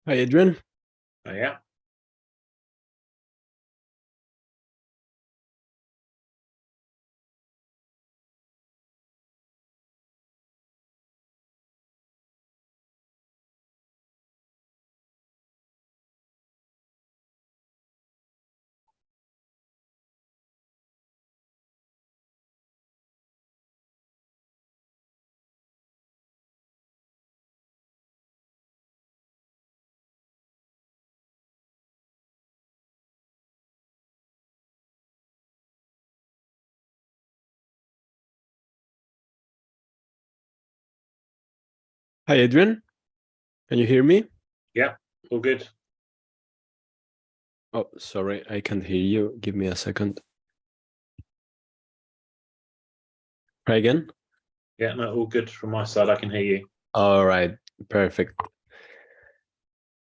Hi, Adrian. Yeah. Hi, Adrian. Can you hear me? Yeah, all good. Oh, sorry, I can't hear you. Give me a second. Try again. Yeah, no, all good from my side. I can hear you. All right, perfect.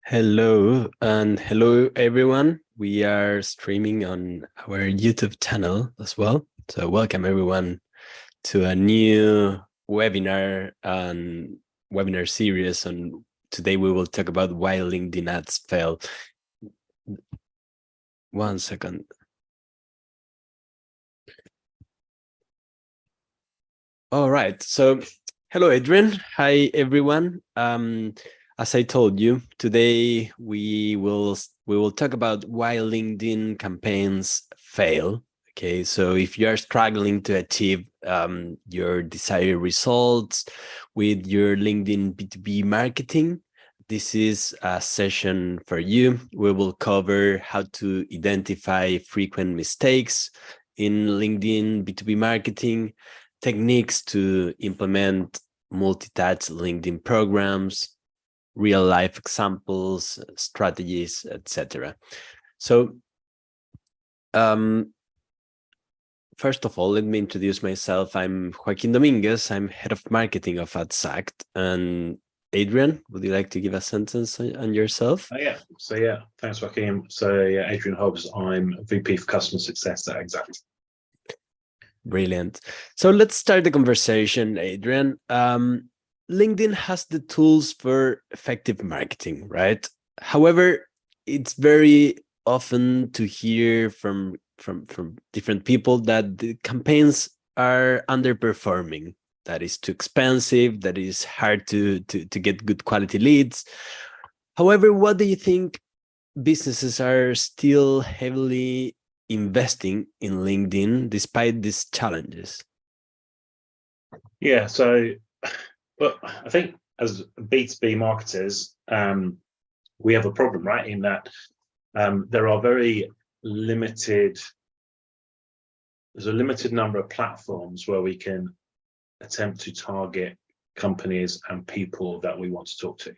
Hello, and hello, everyone. We are streaming on our YouTube channel as well. So welcome, everyone, to a new webinar series. And today we will talk about why LinkedIn ads fail. 1 second. All right. So, hello, Adrian. Hi, everyone. As I told you, today we will talk about why LinkedIn campaigns fail. Okay. So, if you are struggling to achieve your desired results with your LinkedIn B2B marketing, this is a session for you. We will cover how to identify frequent mistakes in LinkedIn B2B marketing, techniques to implement multi-touch LinkedIn programs, real life examples, strategies, etc. So, first of all, let me introduce myself. I'm Joaquin Dominguez. I'm head of marketing of AdsAct. And Adrian, would you like to give a sentence on yourself? Yeah. So yeah, thanks, Joaquin. So yeah, Adrian Hobbs. I'm VP for Customer Success at Exact. Brilliant. So let's start the conversation, Adrian. LinkedIn has the tools for effective marketing, right? However, it's very often to hear from different people that the campaigns are underperforming. That is too expensive. That is hard to get good quality leads. However, what do you think businesses are still heavily investing in LinkedIn despite these challenges? Yeah. So, but I think as B2B marketers, we have a problem, right? In that there are very limited. There's a limited number of platforms where we can attempt to target companies and people that we want to talk to.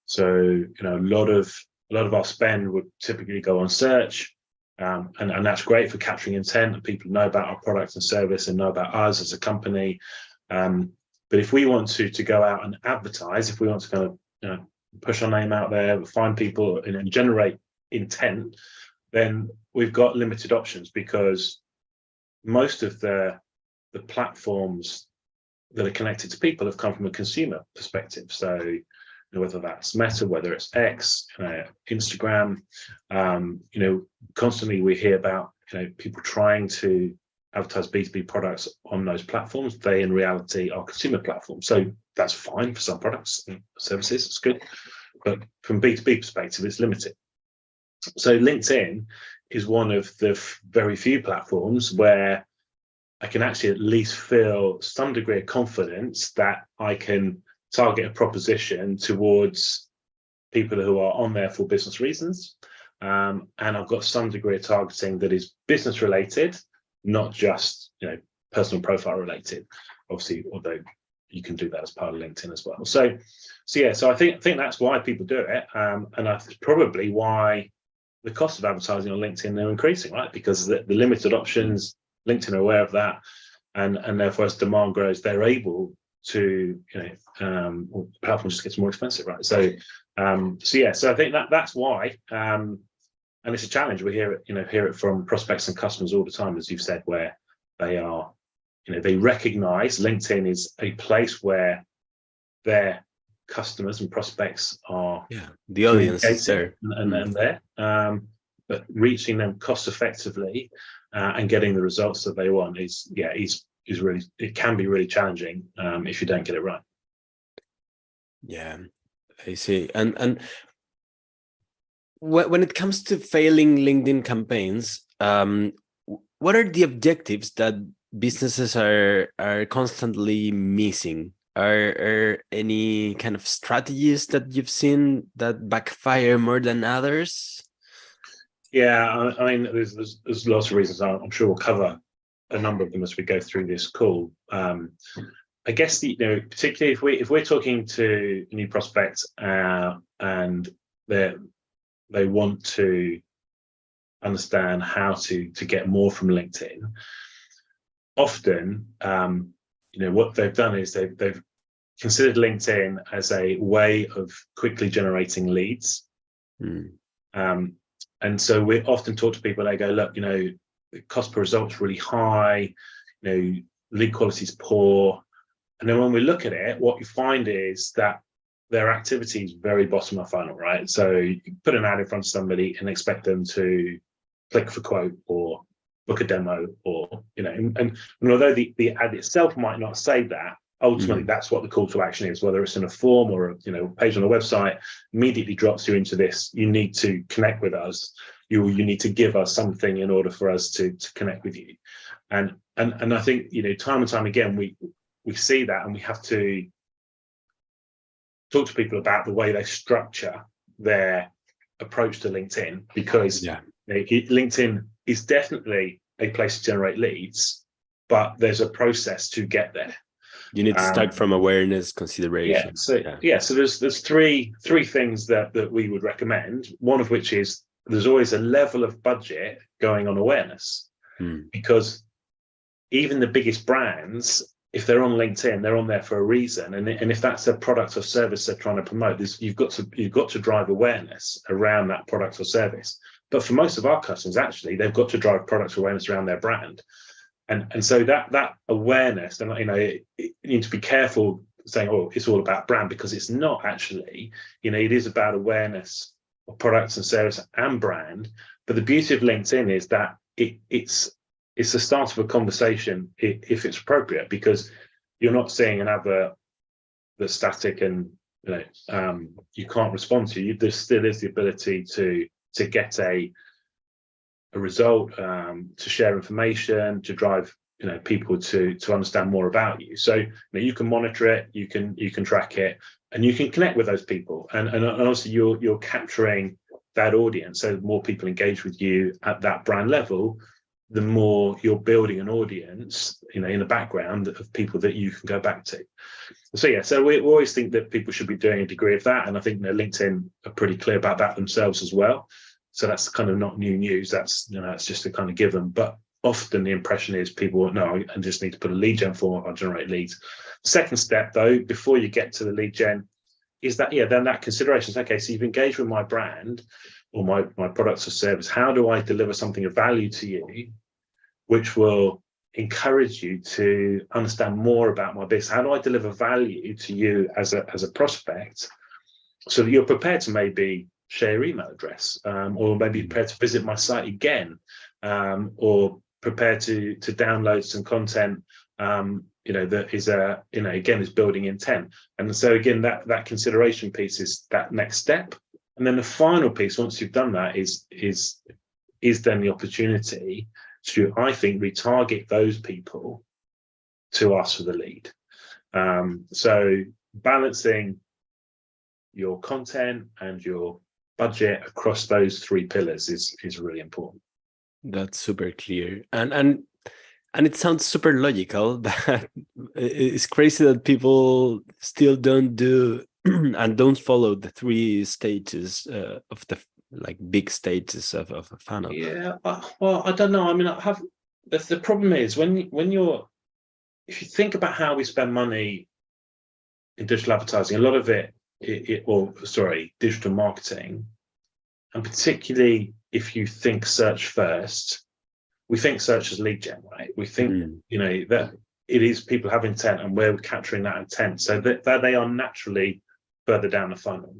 So, a lot of our spend would typically go on search, and that's great for capturing intent, and people know about our product and service and know about us as a company. But if we want to go out and advertise, if we want to kind of push our name out there, find people and generate intent, then we've got limited options, because most of the platforms that are connected to people have come from a consumer perspective. So whether that's Meta, whether it's X, Instagram, constantly we hear about people trying to advertise B2B products on those platforms. They in reality are consumer platforms. So that's fine for some products and services, it's good. But from B2B perspective, it's limited. So LinkedIn is one of the very few platforms where I can actually at least feel some degree of confidence that I can target a proposition towards people who are on there for business reasons. And I've got some degree of targeting that is business related, not just personal profile related. Obviously, although you can do that as part of LinkedIn as well. So I think that's why people do it, and that's probably why the cost of advertising on LinkedIn are increasing, right? Because the limited options, LinkedIn are aware of that, and therefore as demand grows, they're able to, the platform just gets more expensive, right? So I think that's why, and it's a challenge. We hear it from prospects and customers all the time, as you've said, where they are, they recognize LinkedIn is a place where their customers and prospects are the audience is communicating there. and there, but reaching them cost effectively and getting the results that they want is really, it can be really challenging if you don't get it right. Yeah, I see. And when it comes to failing LinkedIn campaigns, what are the objectives that businesses are constantly missing? Are any kind of strategies that you've seen that backfire more than others? Yeah, I mean, there's lots of reasons. I'm sure we'll cover a number of them as we go through this call. I guess particularly if we're talking to new prospects and they want to understand how to get more from LinkedIn, often what they've done is they've considered LinkedIn as a way of quickly generating leads. And so we often talk to people, they go, look, the cost per result's really high, lead quality is poor. And then when we look at it, what you find is that their activity is very bottom of funnel, right? So you put an ad in front of somebody and expect them to click for quote or book a demo, or and although the ad itself might not say that, ultimately that's what the call to action is, whether it's in a form or a page on a website, immediately drops you into this. You need to connect with us. You need to give us something in order for us to connect with you. And I think time and time again we see that, and we have to talk to people about the way they structure their approach to LinkedIn, because LinkedIn is definitely a place to generate leads, but there's a process to get there. You need to start from awareness, consideration. So there's three things that we would recommend. One of which is there's always a level of budget going on awareness, because even the biggest brands, if they're on LinkedIn, they're on there for a reason, and if that's a product or service they're trying to promote, you've got to drive awareness around that product or service. But for most of our customers, actually, they've got to drive product awareness around their brand. And so that awareness, and you need to be careful saying, oh, it's all about brand, because it's not actually. It is about awareness of products and service and brand. But the beauty of LinkedIn is that it's the start of a conversation if it's appropriate, because you're not seeing an advert that's static and you can't respond to. There still is the ability to get a result, to share information, to drive people to understand more about you. So you can monitor it, you can track it, and you can connect with those people, and obviously you're capturing that audience. So the more people engage with you at that brand level, the more you're building an audience in the background of people that you can go back to. So we always think that people should be doing a degree of that, and I think LinkedIn are pretty clear about that themselves as well. So that's kind of not new news. That's just a kind of given. But often the impression is people, no, I just need to put a lead gen form, I'll generate leads. Second step, though, before you get to the lead gen, is that then that consideration is, okay, so you've engaged with my brand or my products or service. How do I deliver something of value to you, which will encourage you to understand more about my business? How do I deliver value to you as a prospect, so that you're prepared to maybe share your email address, or maybe prepared to visit my site again, or prepared to download some content that is again is building intent. And so again, that consideration piece is that next step. And then the final piece, once you've done that, is then the opportunity to, I think, retarget those people to ask for the lead. So balancing your content and your budget across those three pillars is really important. That's super clear, and it sounds super logical, but it's crazy that people still don't do and don't follow the three stages of the big stages of a funnel. Yeah, well, I don't know. I mean, the problem is if you think about how we spend money in digital advertising, a lot of digital marketing, and particularly if you think search first, we think search as lead gen, right? We think that it is people have intent, and we're capturing that intent, so that they are naturally further down the funnel.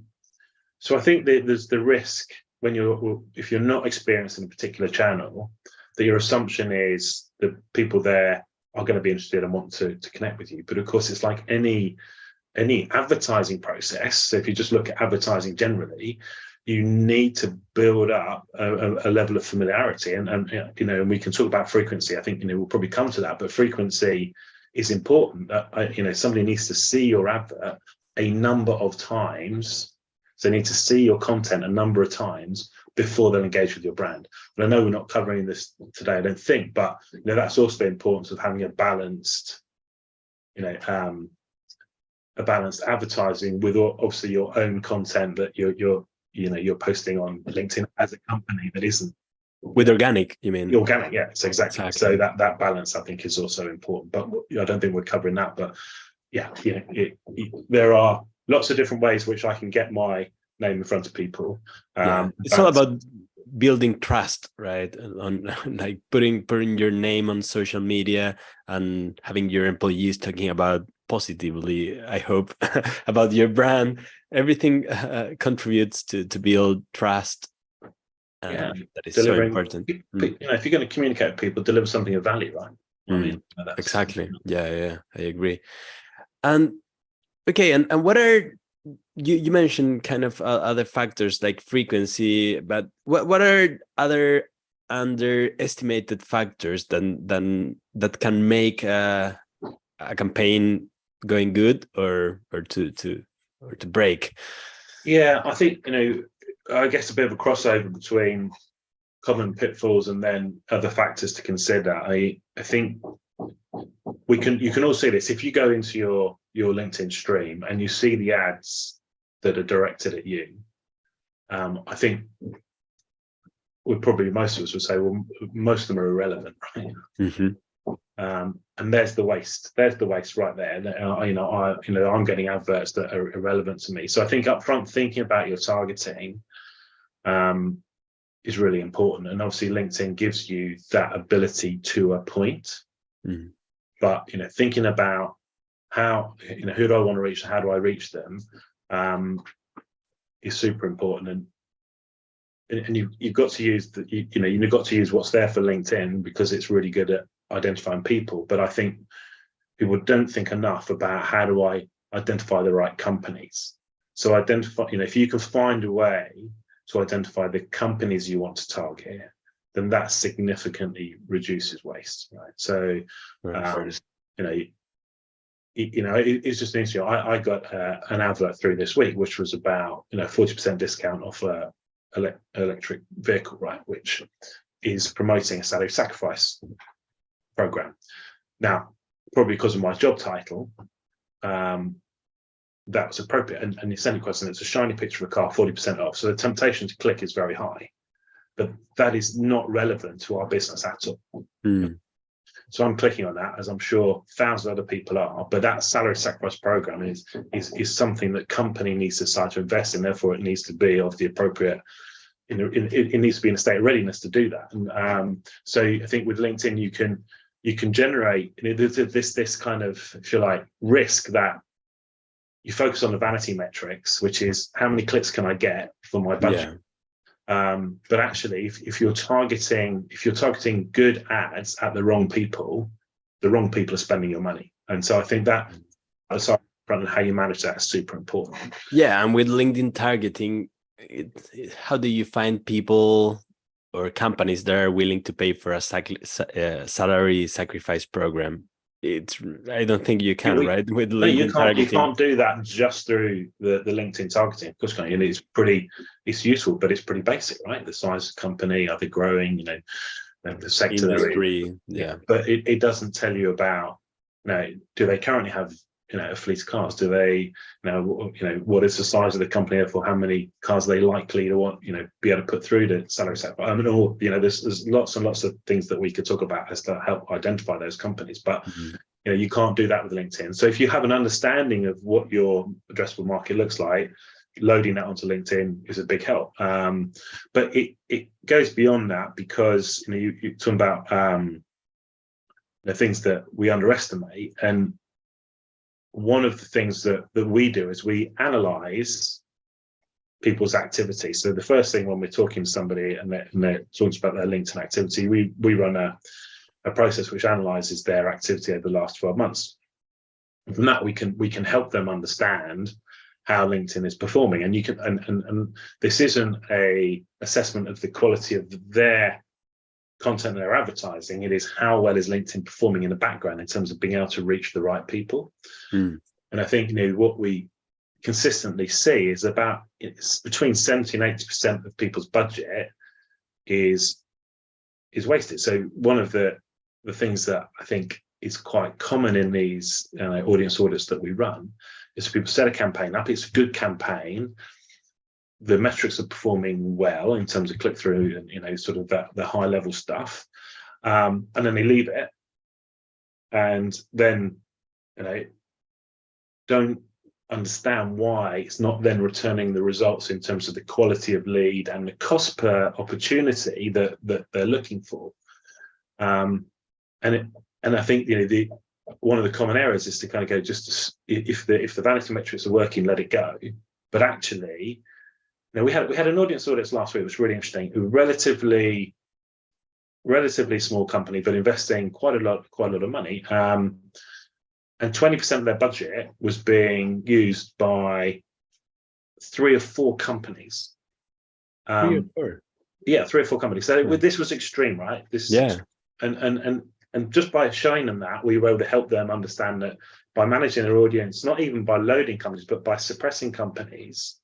So I think that there's the risk when if you're not experienced in a particular channel, that your assumption is that people there are going to be interested and want to connect with you. But of course, it's like any advertising process. So if you just look at advertising generally, you need to build up a level of familiarity, and you know, and we can talk about frequency. I think, you know, we'll probably come to that, but frequency is important. You know, somebody needs to see your advert a number of times. So they need to see your content a number of times before they'll engage with your brand. And I know we're not covering this today, I don't think, but you know, that's also the importance of having a balanced, you know, a balanced advertising with obviously your own content that you're posting on LinkedIn as a company that isn't with organic, you mean? Organic, yeah, so exactly. So that balance, I think, is also important. But I don't think we're covering that. But yeah, you know, there are lots of different ways which I can get my name in front of people. It's all about building trust, right? On like putting your name on social media and having your employees talking about positively, I hope, about your brand. Everything contributes to build trust. Yeah, that is so delivering, important. you know, if you're going to communicate with people, deliver something of value, right? I mean, exactly. Yeah, I agree. And okay, and what are you mentioned kind of other factors like frequency, but what are other underestimated factors that can make a campaign going good or to break? Yeah, I think, you know, I guess a bit of a crossover between common pitfalls and then other factors to consider. I think you can all see this if you go into your LinkedIn stream and you see the ads that are directed at you. I think most of us would say, well, most of them are irrelevant, right? And there's the waste. There's the waste right there. I'm getting adverts that are irrelevant to me. So I think upfront thinking about your targeting is really important. And obviously LinkedIn gives you that ability to a point. But, you know, thinking about how, you know, who do I want to reach? How do I reach them? Is super important. And you've got to use you've got to use what's there for LinkedIn because it's really good at identifying people. But I think people don't think enough about how do I identify the right companies. So identify, you know, if you can find a way to identify the companies you want to target, then that significantly reduces waste, right? So, it's just interesting. I got an advert through this week, which was about 40% discount off a electric vehicle, right? Which is promoting a salary sacrifice program. Now, probably because of my job title, that was appropriate. And it's any question, it's a shiny picture of a car, 40% off. So the temptation to click is very high, but that is not relevant to our business at all. So I'm clicking on that, as I'm sure thousands of other people are. But that salary sacrifice program is something that company needs to start to invest in. Therefore, it needs to be of the appropriate. It needs to be in a state of readiness to do that. And so I think with LinkedIn, you can generate this kind of, if you like, risk that you focus on the vanity metrics, which is how many clicks can I get for my budget. But actually, if you're targeting good ads at the wrong people are spending your money. And so I think that aside from how you manage that is super important. Yeah, and with LinkedIn targeting, how do you find people or companies that are willing to pay for a salary sacrifice program? I don't think you can, right? With LinkedIn targeting, you can't do that just through the LinkedIn targeting. Of course, it's useful, but it's pretty basic, right? The size of the company, are they growing? The sector industry, But it doesn't tell you about, do they currently have a fleet of cars? Do they, what is the size of the company? Therefore, how many cars are they likely to want, be able to put through the salary sacrifice? I mean, there's lots and lots of things that we could talk about as to help identify those companies, but you can't do that with LinkedIn. So if you have an understanding of what your addressable market looks like, loading that onto LinkedIn is a big help. But it goes beyond that, because you're talking about the things that we underestimate, and one of the things that we do is we analyze people's activity. So the first thing when we're talking to somebody and they're talking about their LinkedIn activity, we run a process which analyzes their activity over the last 12 months. And from that, we can help them understand how LinkedIn is performing. And you can and this isn't a assessment of the quality of their content they're advertising. It is how well is LinkedIn performing in the background in terms of being able to reach the right people. And I think what we consistently see is it's between 70 and 80% of people's budget is wasted. So one of the things that I think is quite common in these audience audits that we run is people set a campaign up. It's a good campaign. The metrics are performing well in terms of click-through and sort of the high-level stuff, and then they leave it, and then don't understand why it's not then returning the results in terms of the quality of lead and the cost per opportunity that they're looking for. And I think one of the common errors is to kind of go if the vanity metrics are working, let it go. But actually, we had an audience audit last week, which was really interesting. A relatively small company, but investing quite a lot of money. And 20% of their budget was being used by 3 or 4 companies. 3 or 4? Yeah, 3 or 4 companies. So this was extreme, right? And just by showing them that, we were able to help them understand that by managing their audience, not even by loading companies, but by suppressing companies,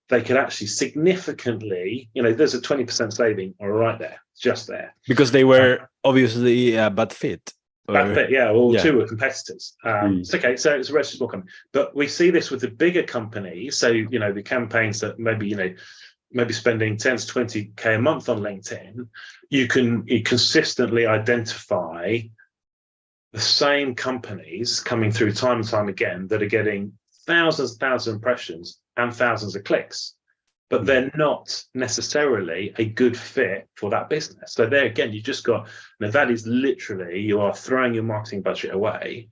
they could actually significantly, there's a 20% saving right there, just there. Because they were obviously a bad fit. Bad fit, yeah. Well, 2 were competitors. It's okay, so it's a relatively small company. But we see this with the bigger companies. So, the campaigns that maybe spending 10 to 20K a month on LinkedIn, you consistently identify the same companies coming through time and time again that are getting thousands of impressions and thousands of clicks, but they're not necessarily a good fit for that business. So there again, you just got, that is literally, you are throwing your marketing budget away.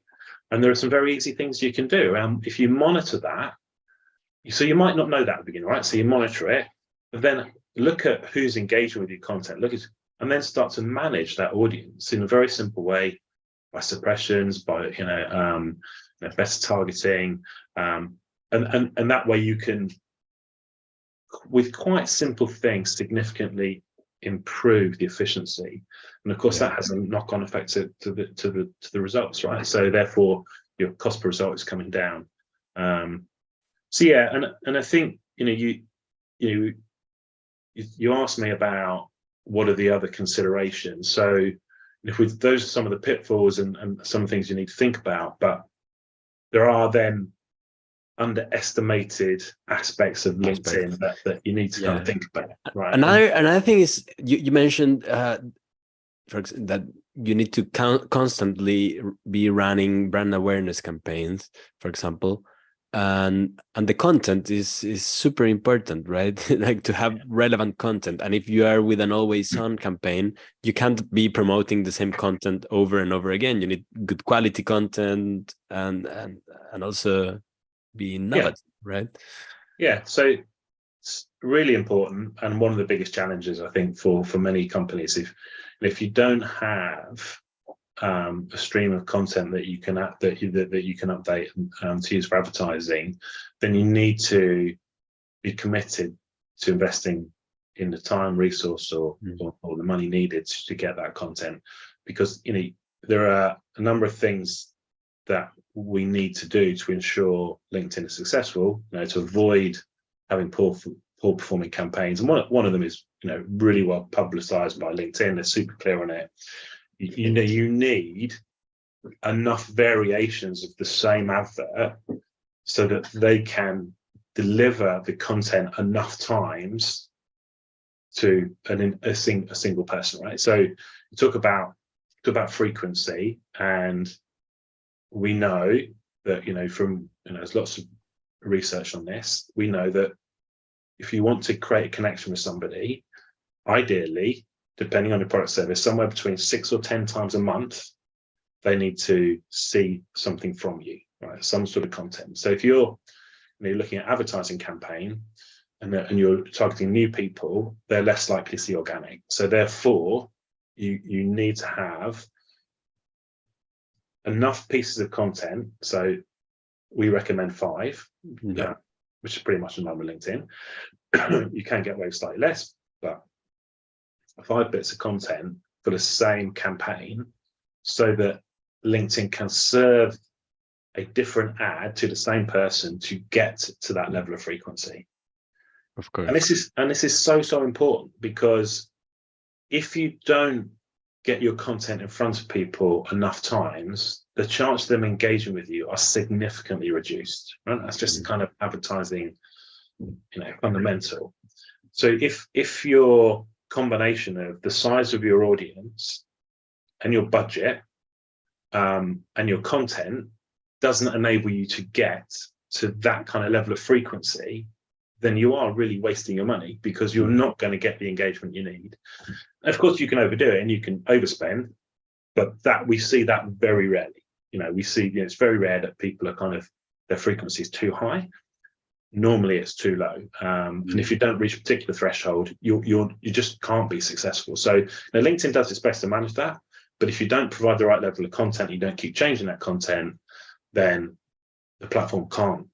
And there are some very easy things you can do. If you monitor that, so you might not know that at the beginning, right? So you monitor it, but then look at who's engaging with your content, and then start to manage that audience in a very simple way, by suppressions, by better targeting, and that way you can, with quite simple things, significantly improve the efficiency. And of course, that has a knock-on effect to the results, right? So therefore, your cost per result is coming down. So yeah, and I think you asked me about what are the other considerations. So those are some of the pitfalls and some things you need to think about, but there are then underestimated aspects of LinkedIn that you need to kind of think about. Right. Another thing is you mentioned for example, that you need to constantly be running brand awareness campaigns, for example, and the content is super important, right? Like to have relevant content. And if you are with an always on campaign, you can't be promoting the same content over and over again. You need good quality content and also be innovative, right? Yeah, so it's really important, and one of the biggest challenges I think for many companies, if you don't have a stream of content that you can that you can update to use for advertising, then you need to be committed to investing in the time, resource, or the money needed to get that content, because there are a number of things that we need to do to ensure LinkedIn is successful, to avoid having poor performing campaigns. And one of them is really well publicized by LinkedIn. They're super clear on it. You need enough variations of the same advert so that they can deliver the content enough times to a single person, right? So you talk about frequency, and we know that from there's lots of research on this. We know that if you want to create a connection with somebody, ideally, depending on your product service, somewhere between 6 or 10 times a month, they need to see something from you. right? Some sort of content. So if you're looking at advertising campaign and you're targeting new people, they're less likely to see organic. So therefore, you need to have enough pieces of content. So we recommend 5, which is pretty much in line with LinkedIn. You can get away with slightly less, but 5 bits of content for the same campaign so that LinkedIn can serve a different ad to the same person to get to that level of frequency. Of course. And this is so important, because if you don't get your content in front of people enough times, the chance of them engaging with you are significantly reduced. Right? That's just kind of advertising, fundamental. So if your combination of the size of your audience and your budget and your content doesn't enable you to get to that kind of level of frequency, then you are really wasting your money, because you're not going to get the engagement you need. And of course, you can overdo it and you can overspend, but we see that very rarely. We see it's very rare that people are their frequency is too high. Normally, it's too low, and if you don't reach a particular threshold, you just can't be successful. So LinkedIn does its best to manage that, but if you don't provide the right level of content, you don't keep changing that content, then the platform can't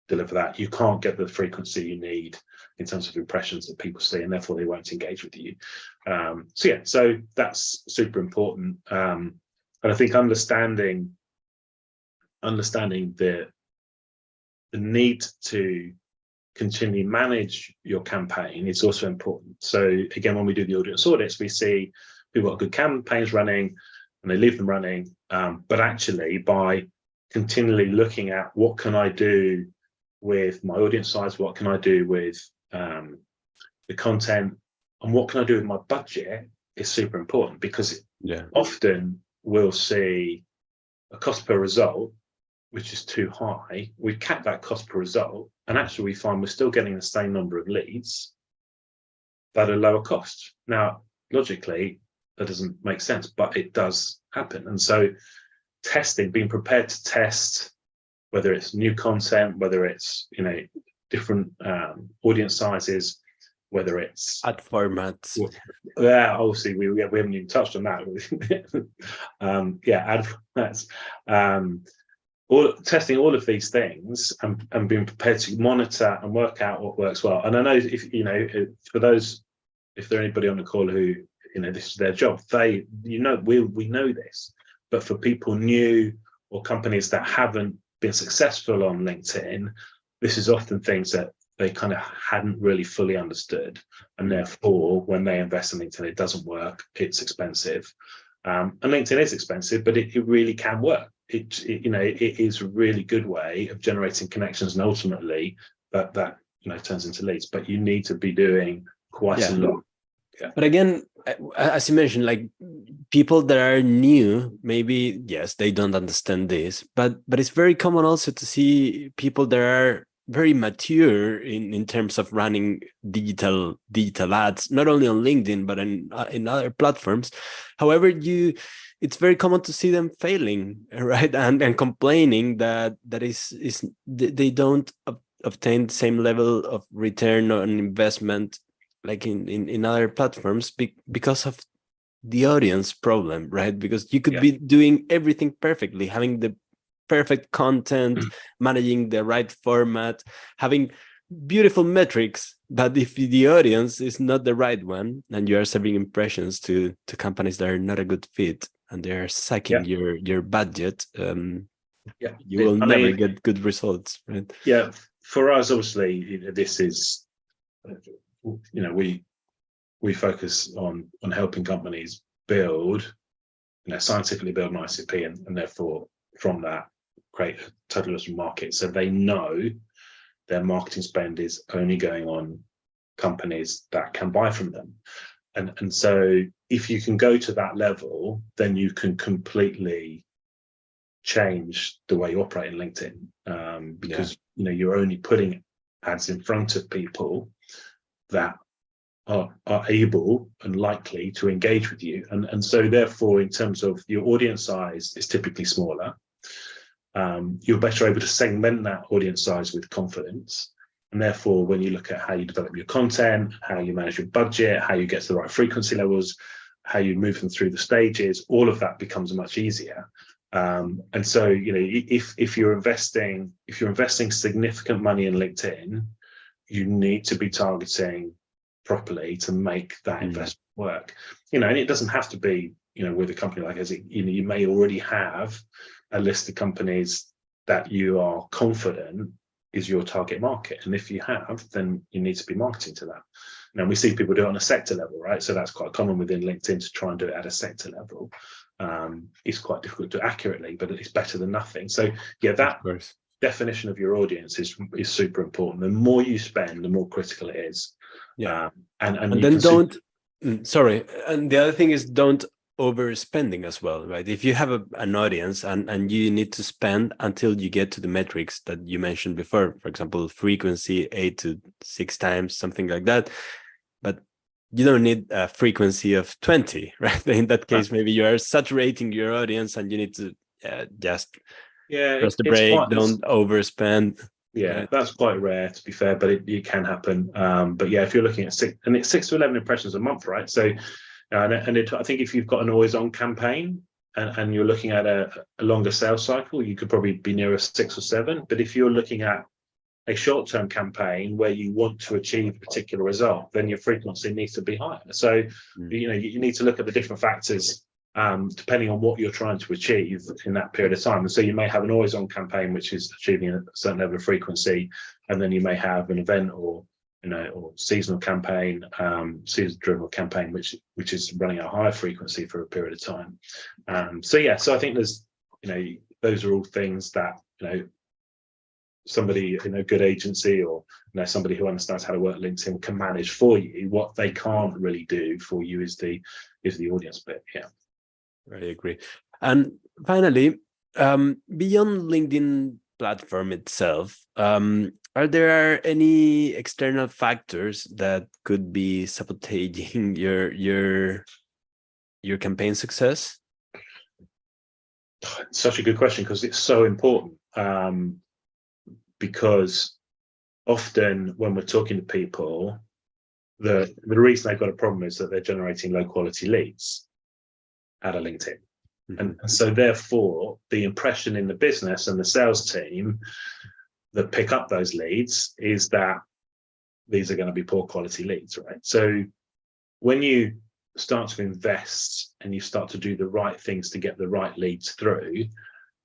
deliver that. You can't get the frequency you need in terms of impressions that people see, and therefore they won't engage with you. So that's super important. And I think understanding the need to continually manage your campaign is also important. So again, when we do the audience audits, we see people got good campaigns running and they leave them running, but actually by continually looking at what can I do with my audience size, what can I do with the content, and what can I do with my budget is super important, because often we'll see a cost per result which is too high. We cap that cost per result, and actually we find we're still getting the same number of leads but a lower cost. Now, logically, that doesn't make sense, but it does happen. And so testing, being prepared to test, whether it's new content, whether it's different audience sizes, whether it's ad formats. Obviously we haven't even touched on that. Ad formats. Testing all of these things and being prepared to monitor and work out what works well. And I know if there anybody on the call who this is their job, we know this, but for people new or companies that haven't been successful on LinkedIn, this is often things that they kind of hadn't really fully understood, and therefore when they invest in LinkedIn, it doesn't work, it's expensive, and LinkedIn is expensive, but it really can work. It is a really good way of generating connections, and ultimately that turns into leads, but you need to be doing quite a lot. But again, as you mentioned, like people that are new, maybe yes, they don't understand this, but it's very common also to see people that are very mature in terms of running digital ads, not only on LinkedIn but in other platforms. However, it's very common to see them failing, right, and complaining that they don't obtain the same level of return on investment like in other platforms because of the audience problem, right? Because you could be doing everything perfectly, having the perfect content, managing the right format, having beautiful metrics, but if the audience is not the right one and you are serving impressions to companies that are not a good fit and they're sucking your budget, you will never get good results, right? For us, obviously, this is we focus on helping companies build, scientifically build an ICP, and therefore from that create a total addressable market, so they know their marketing spend is only going on companies that can buy from them. And so if you can go to that level, then you can completely change the way you operate in LinkedIn, because you're only putting ads in front of people that are able and likely to engage with you, and so therefore in terms of your audience size is typically smaller, you're better able to segment that audience size with confidence. And therefore, when you look at how you develop your content, how you manage your budget, how you get to the right frequency levels, how you move them through the stages, all of that becomes much easier. And so, if you're investing significant money in LinkedIn, you need to be targeting properly to make that investment work. And it doesn't have to be, with a company like us. You may already have a list of companies that you are confident is your target market, and if you have, then you need to be marketing to that. Now, we see people do it on a sector level, right? So that's quite common within LinkedIn to try and do it at a sector level. It's quite difficult to do accurately, but it's better than nothing. So yeah, that definition of your audience is super important. The more you spend, the more critical it is. Yeah. And then don't sorry. And the other thing is, don't overspending as well, right? If you have an audience and you need to spend until you get to the metrics that you mentioned before, for example, frequency 8 to 6 times, something like that, but you don't need a frequency of 20, right? In that case, maybe you are saturating your audience and you need to just press the brake, don't overspend. Yeah, right? That's quite rare, to be fair, but it can happen. But yeah, if you're looking at 6 to 11 impressions a month, right? So I think if you've got an always-on campaign and you're looking at a longer sales cycle, you could probably be nearer 6 or 7. But if you're looking at a short-term campaign where you want to achieve a particular result, then your frequency needs to be higher. So you need to look at the different factors depending on what you're trying to achieve in that period of time. And so you may have an always-on campaign which is achieving a certain level of frequency, and then you may have an event or seasonal campaign, season-driven campaign, which is running at a higher frequency for a period of time. So I think there's, those are all things that, somebody in a good agency or somebody who understands how to work LinkedIn can manage for you. What they can't really do for you is the audience bit. Yeah, I agree. And finally, beyond LinkedIn platform itself, are there any external factors that could be sabotaging your campaign success? Such a good question, because it's so important. Because often when we're talking to people, the reason they've got a problem is that they're generating low quality leads out of LinkedIn. And so therefore the impression in the business and the sales team that pick up those leads is that these are going to be poor quality leads, right? So when you start to invest and you start to do the right things to get the right leads through,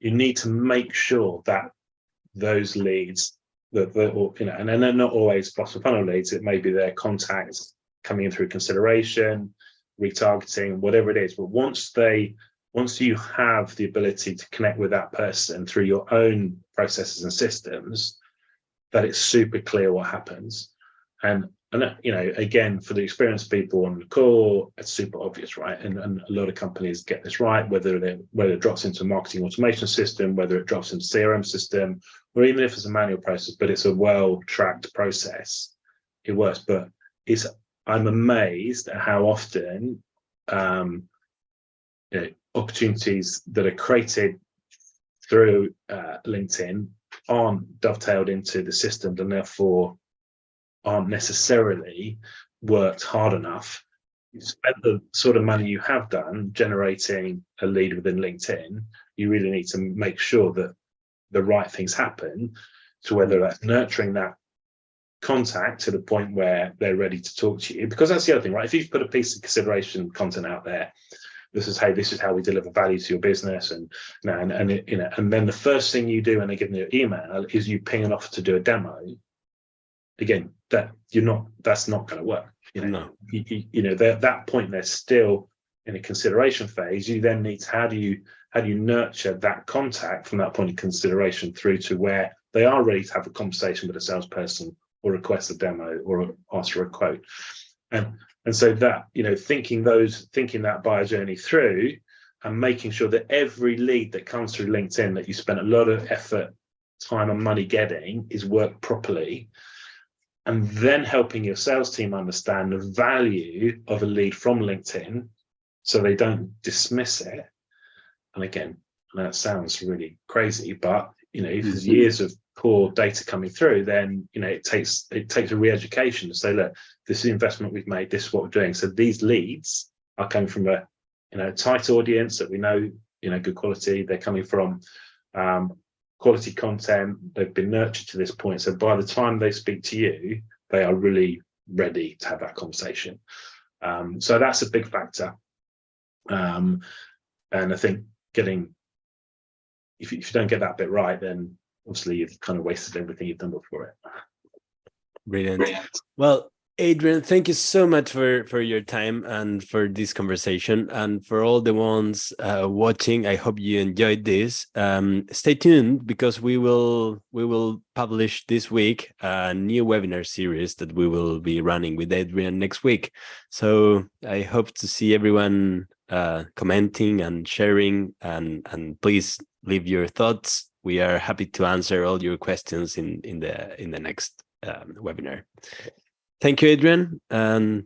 you need to make sure that those leads and they're not always bottom funnel leads. It may be their contacts coming in through consideration, retargeting, whatever it is. But once you have the ability to connect with that person through your own processes and systems, that it's super clear what happens. And again, for the experienced people on the call, it's super obvious, right? And a lot of companies get this right, whether it drops into a marketing automation system, whether it drops into CRM system, or even if it's a manual process, but it's a well-tracked process, it works. But I'm amazed at how often opportunities that are created through LinkedIn aren't dovetailed into the system, and therefore aren't necessarily worked hard enough. You spend the sort of money you have done generating a lead within LinkedIn, you really need to make sure that the right things happen, to whether that's nurturing that contact to the point where they're ready to talk to you. Because that's the other thing, right? If you've put a piece of consideration content out there, this is how we deliver value to your business, and then the first thing you do when they give you your email is you ping an offer to do a demo. Again, that's not going to work. No. At that point they're still in a consideration phase. You then need to, how do you nurture that contact from that point of consideration through to where they are ready to have a conversation with a salesperson or request a demo or ask for a quote. And so that, thinking that buyer journey through and making sure that every lead that comes through LinkedIn that you spent a lot of effort, time and money getting is worked properly, and then helping your sales team understand the value of a lead from LinkedIn so they don't dismiss it. And again, And that sounds really crazy, but if there's years of poor data coming through, then it takes a re-education to say, look, this is the investment we've made, this is what we're doing. So these leads are coming from a tight audience that we know, good quality. They're coming from quality content. They've been nurtured to this point. So by the time they speak to you, they are really ready to have that conversation. So that's a big factor. And I think if you don't get that bit right, then obviously you've kind of wasted everything you've done before it. Brilliant. Well, Adrian, thank you so much for your time and for this conversation, and for all the ones watching. I hope you enjoyed this. Stay tuned, because we will publish this week a new webinar series that we will be running with Adrian next week. So I hope to see everyone commenting and sharing, and please leave your thoughts. We are happy to answer all your questions in the next webinar. Thank you, Adrian, and